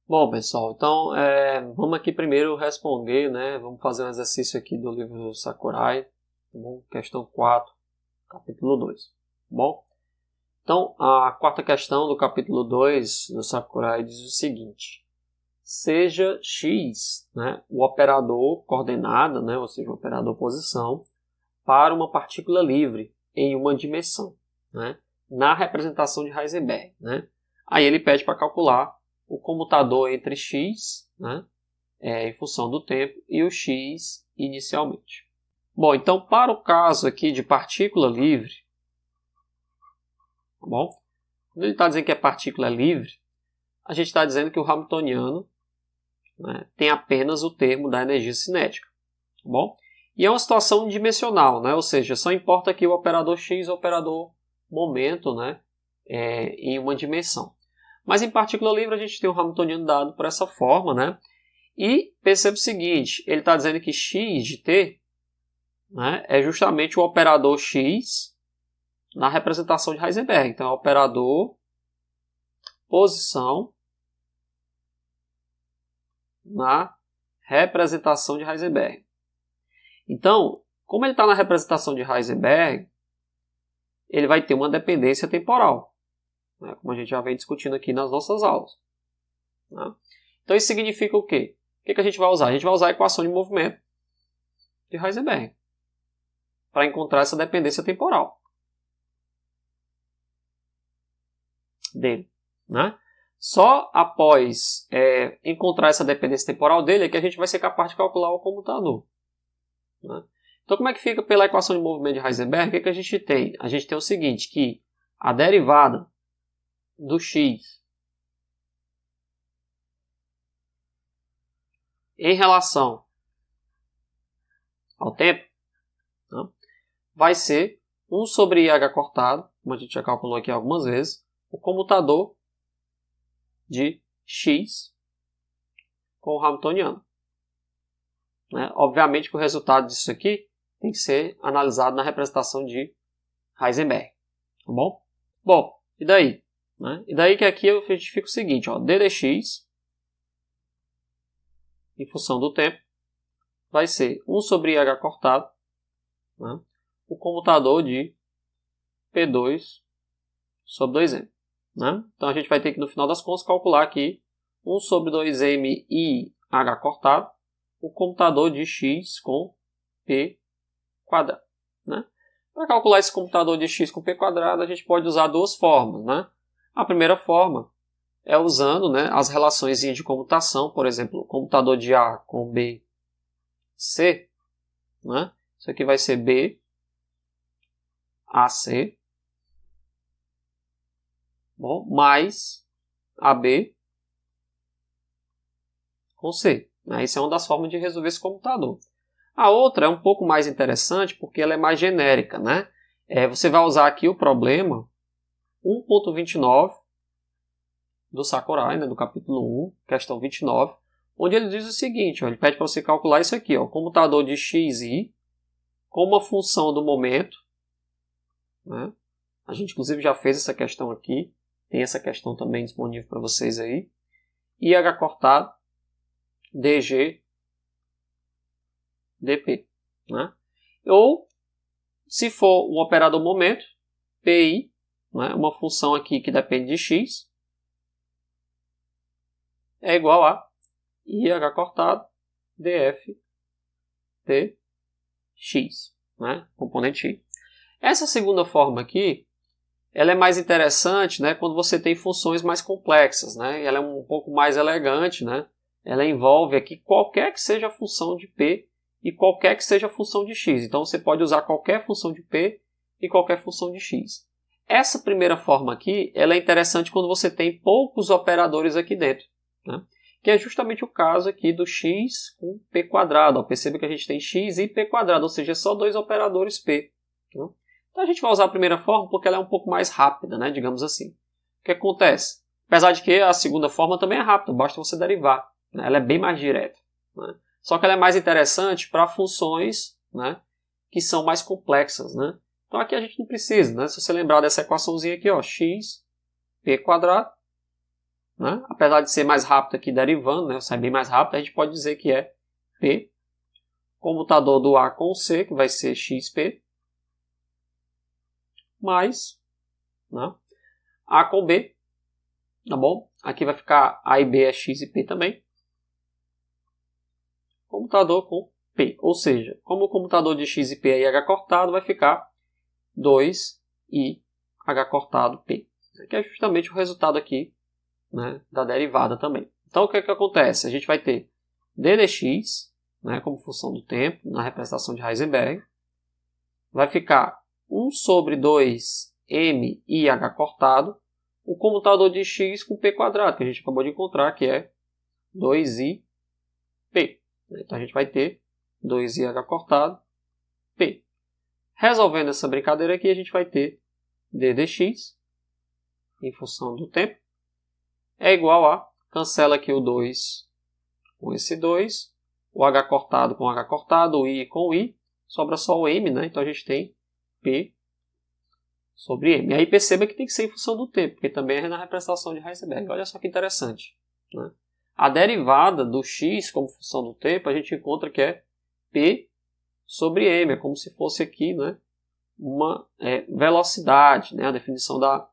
Bom, pessoal, então vamos aqui primeiro responder, né? Vamos fazer um exercício aqui do livro do Sakurai, tá bom? Questão 4, capítulo 2, tá bom? Então, a quarta questão do capítulo 2 do Sakurai diz o seguinte: seja x, né, o operador coordenada, né, ou seja, o operador posição, para uma partícula livre em uma dimensão, né, na representação de Heisenberg, né? Aí ele pede para calcular o comutador entre x, né, em função do tempo, e o x inicialmente. Bom, então para o caso aqui de partícula livre, tá bom? Quando ele está dizendo que é partícula livre, a gente está dizendo que o Hamiltoniano, né, tem apenas o termo da energia cinética, tá bom? E é uma situação unidimensional, né? Ou seja, só importa aqui o operador x e o operador momento, né, em uma dimensão. Mas em partícula livre a gente tem o Hamiltoniano dado por essa forma, né? E perceba o seguinte, ele está dizendo que x de t, né, é justamente o operador x na representação de Heisenberg. Então é o operador posição na representação de Heisenberg. Então, como ele está na representação de Heisenberg, ele vai ter uma dependência temporal, né, como a gente já vem discutindo aqui nas nossas aulas, né? Então isso significa o quê? O que a gente vai usar? A gente vai usar a equação de movimento de Heisenberg para encontrar essa dependência temporal dele, né? Só após encontrar essa dependência temporal dele é que a gente vai ser capaz de calcular o comutador, né? Então como é que fica pela equação de movimento de Heisenberg? O que a gente tem? A gente tem o seguinte, que a derivada do x em relação ao tempo, né, vai ser 1 sobre IH cortado, como a gente já calculou aqui algumas vezes, o comutador de x com o Hamiltoniano, né? Obviamente que o resultado disso aqui tem que ser analisado na representação de Heisenberg, tá bom? Bom, e daí? Né? E daí que aqui a gente fica o seguinte, ó, d dx em função do tempo vai ser 1 sobre IH cortado, né, o comutador de P2 sobre 2m. Né? Então a gente vai ter que, no final das contas, calcular aqui 1 sobre 2m e H cortado, o comutador de x com P quadrado. Né? Para calcular esse comutador de x com P quadrado, a gente pode usar duas formas. Né? A primeira forma é usando, né, as relações de comutação, por exemplo, o comutador de A com B, C, né? Isso aqui vai ser B, AC, bom, mais AB com C. Né? Isso é uma das formas de resolver esse comutador. A outra é um pouco mais interessante porque ela é mais genérica. Né? Você vai usar aqui o problema 1.29 do Sakurai, né, do capítulo 1, questão 29, onde ele diz o seguinte, ó, ele pede para você calcular isso aqui, ó, o comutador de xi com uma função do momento, né? A gente inclusive já fez essa questão aqui, tem essa questão também disponível para vocês aí, e h cortado dg dp, né? Ou, se for um operador momento, pi, né, uma função aqui que depende de x, é igual a IH cortado df dx, né? Componente x. Essa segunda forma aqui, ela é mais interessante, né, quando você tem funções mais complexas, né? Ela é um pouco mais elegante, né? Ela envolve aqui qualquer que seja a função de p e qualquer que seja a função de x. Então você pode usar qualquer função de p e qualquer função de x. Essa primeira forma aqui, ela é interessante quando você tem poucos operadores aqui dentro, né? Que é justamente o caso aqui do x com p quadrado. Perceba que a gente tem x e p quadrado, ou seja, só dois operadores p. Né? Então a gente vai usar a primeira forma porque ela é um pouco mais rápida, né, digamos assim. O que acontece? Apesar de que a segunda forma também é rápida, basta você derivar. Né? Ela é bem mais direta. Né? Só que ela é mais interessante para funções, né, que são mais complexas. Né? Então aqui a gente não precisa. Né? Se você lembrar dessa equaçãozinha aqui, ó, x, p quadrado, né? Apesar de ser mais rápido aqui derivando, né? Sai bem mais rápido, a gente pode dizer que é P. Comutador do A com o C, que vai ser XP, mais, né? A com B, tá bom? Aqui vai ficar A e B é X e P também. Comutador com P, ou seja, como o comutador de X e P é IH cortado, vai ficar 2IH cortado P, que é justamente o resultado aqui, né, da derivada também. Então o que é que acontece? A gente vai ter d dx, né, como função do tempo, na representação de Heisenberg, vai ficar 1 sobre 2m IH cortado, o comutador de x com p quadrado, que a gente acabou de encontrar, que é 2iP. Então a gente vai ter 2IH cortado, P. Resolvendo essa brincadeira aqui, a gente vai ter d dx, em função do tempo, é igual a, cancela aqui o 2 com esse 2, o H cortado com H cortado, o I com o I, sobra só o M, né? Então a gente tem P sobre M. E aí perceba que tem que ser em função do tempo, porque também é na representação de Heisenberg. Olha só que interessante, né? A derivada do x como função do tempo, a gente encontra que é P sobre M. É como se fosse aqui, né, uma velocidade, né? A definição da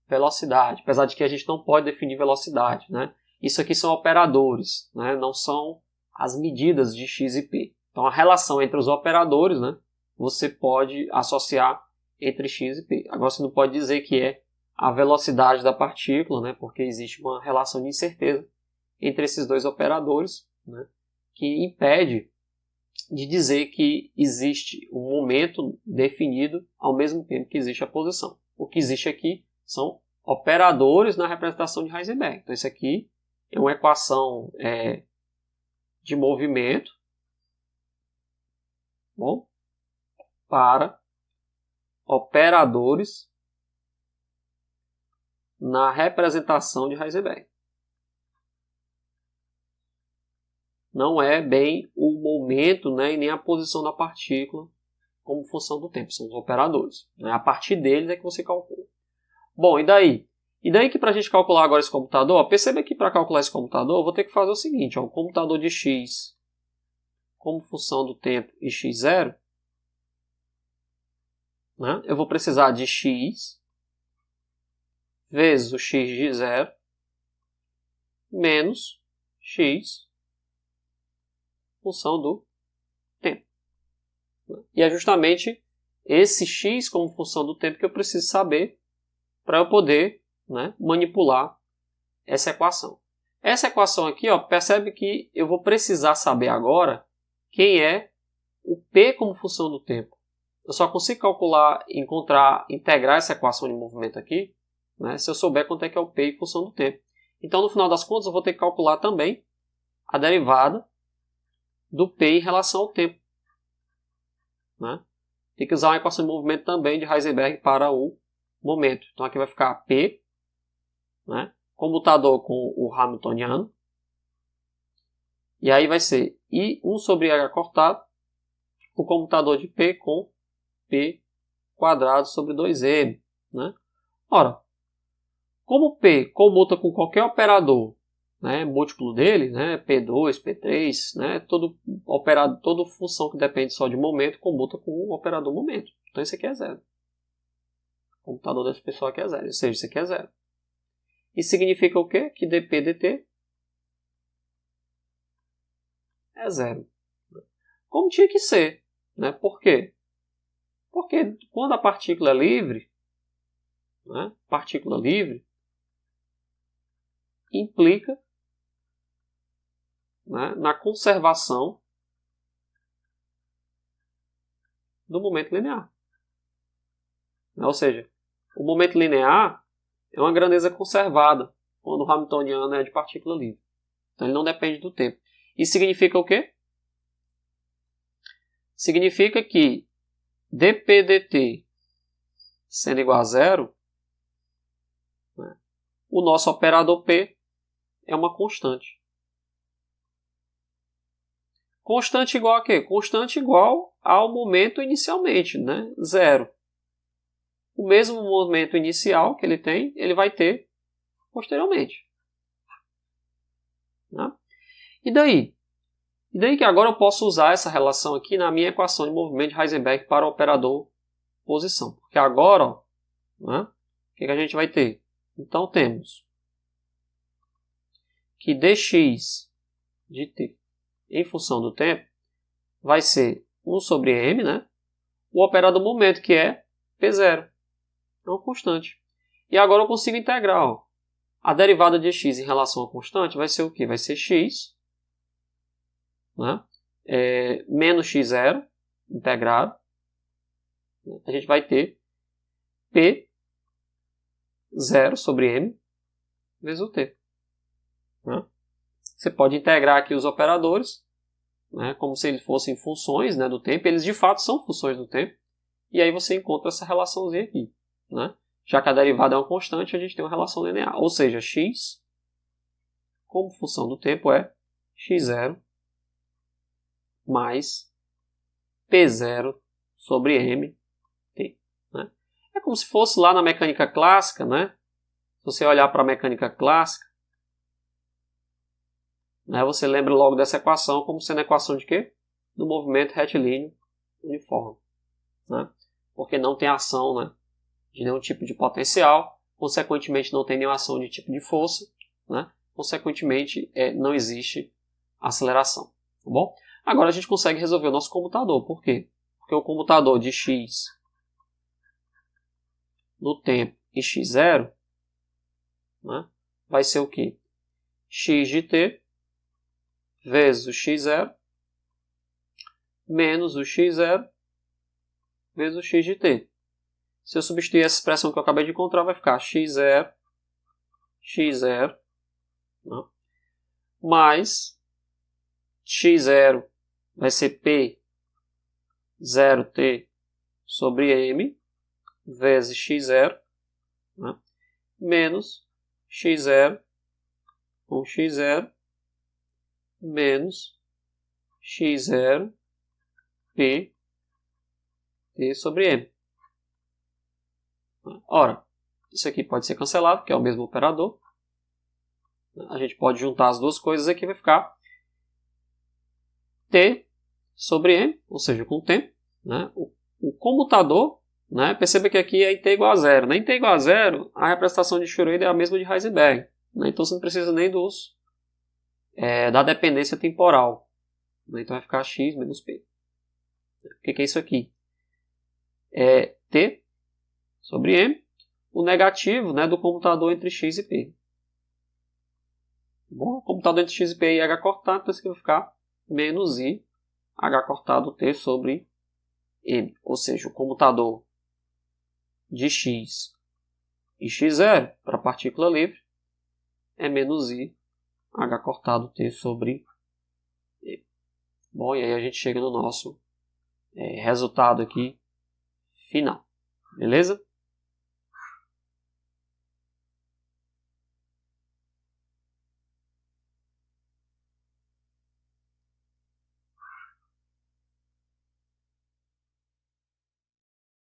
velocidade. Apesar de que a gente não pode definir velocidade, né? Isso aqui são operadores, né? Não são as medidas de x e p. Então a relação entre os operadores, né, você pode associar entre x e p. Agora você não pode dizer que é a velocidade da partícula, né, porque existe uma relação de incerteza entre esses dois operadores, né, que impede de dizer que existe um momento definido ao mesmo tempo que existe a posição. O que existe aqui são operadores na representação de Heisenberg. Então isso aqui é uma equação de movimento, bom, para operadores na representação de Heisenberg. Não é bem o momento, né, e nem a posição da partícula como função do tempo, são os operadores, né? A partir deles é que você calcula. Bom, e daí? E daí que para a gente calcular agora esse computador, ó, perceba que para calcular esse computador eu vou ter que fazer o seguinte, ó, o computador de x como função do tempo e x0, né, eu vou precisar de x vezes o x de 0 menos x função do tempo. E é justamente esse x como função do tempo que eu preciso saber para eu poder, né, manipular essa equação. Essa equação aqui, ó, percebe que eu vou precisar saber agora quem é o P como função do tempo. Eu só consigo calcular, integrar essa equação de movimento aqui, né, se eu souber quanto é que é o P em função do tempo. Então, no final das contas, eu vou ter que calcular também a derivada do P em relação ao tempo, né? Tem que usar uma equação de movimento também de Heisenberg para o momento. Então aqui vai ficar P, né, comutador com o Hamiltoniano, e aí vai ser I1 sobre H cortado, o comutador de P com P quadrado sobre 2M, né? Ora, como P comuta com qualquer operador, né, múltiplo dele, né, P2, P3, né, toda função que depende só de momento comuta com o operador momento. Então isso aqui é zero. O computador desse pessoal aqui é zero, ou seja, isso aqui é zero. Isso significa o quê? Que dp dt é zero. Como tinha que ser, né? Por quê? Porque quando a partícula é livre, né, partícula livre implica, né, na conservação do momento linear. Ou seja, o momento linear é uma grandeza conservada quando o Hamiltoniano é de partícula livre. Então ele não depende do tempo. Isso significa o quê? Significa que dp dt sendo igual a zero, né, o nosso operador P é uma constante. Constante igual a quê? Constante igual ao momento inicialmente, né? Zero. O mesmo momento inicial que ele tem, ele vai ter posteriormente. E daí? E daí que agora eu posso usar essa relação aqui na minha equação de movimento de Heisenberg para o operador posição. Porque agora, ó, né, o que a gente vai ter? Então temos que dx de t em função do tempo vai ser 1 sobre m, né? O operador momento, que é P0. É uma constante. E agora eu consigo integrar. Ó. A derivada de x em relação à constante vai ser o quê? Vai ser x, né? Menos x0 integrado. A gente vai ter P0 sobre m vezes o t. Né? Você pode integrar aqui os operadores, né, como se eles fossem funções, né, do tempo. Eles de fato são funções do tempo. E aí você encontra essa relaçãozinha aqui. Né? Já que a derivada é uma constante, a gente tem uma relação linear. Ou seja, x, como função do tempo, é x0 mais p0 sobre mt. Né? É como se fosse lá na mecânica clássica, né? Se você olhar para a mecânica clássica, né, você lembra logo dessa equação como sendo a equação de quê? Do movimento retilíneo uniforme. Né? Porque não tem ação, né, de nenhum tipo de potencial, consequentemente não tem nenhuma ação de tipo de força, né? Consequentemente não existe aceleração. Tá bom? Agora a gente consegue resolver o nosso comutador. Por quê? Porque o comutador de x no tempo em x0, né, vai ser o quê? X de t vezes o x0 menos o x0 vezes o x de t. Se eu substituir essa expressão que eu acabei de encontrar, vai ficar x0, x0, né, mais x0 vai ser p0t sobre m vezes x0, né, menos x0 com x0 menos x0 p t sobre m. Ora, isso aqui pode ser cancelado, que é o mesmo operador. A gente pode juntar as duas coisas aqui, vai ficar t sobre m, ou seja, com o tempo. Né? O comutador, né? Perceba que aqui é t igual a zero. Né? Em t igual a zero, a representação de Schrödinger é a mesma de Heisenberg. Né? Então você não precisa nem da dependência temporal. Né? Então vai ficar x menos p. O que é isso aqui? É t sobre m, o negativo, né, do comutador entre x e p. Bom, o comutador entre x e p e h cortado, então isso aqui vai ficar menos i h cortado t sobre m. Ou seja, o comutador de x e x0 para a partícula livre é menos i h cortado t sobre m. Bom, e aí a gente chega no nosso resultado aqui final. Beleza?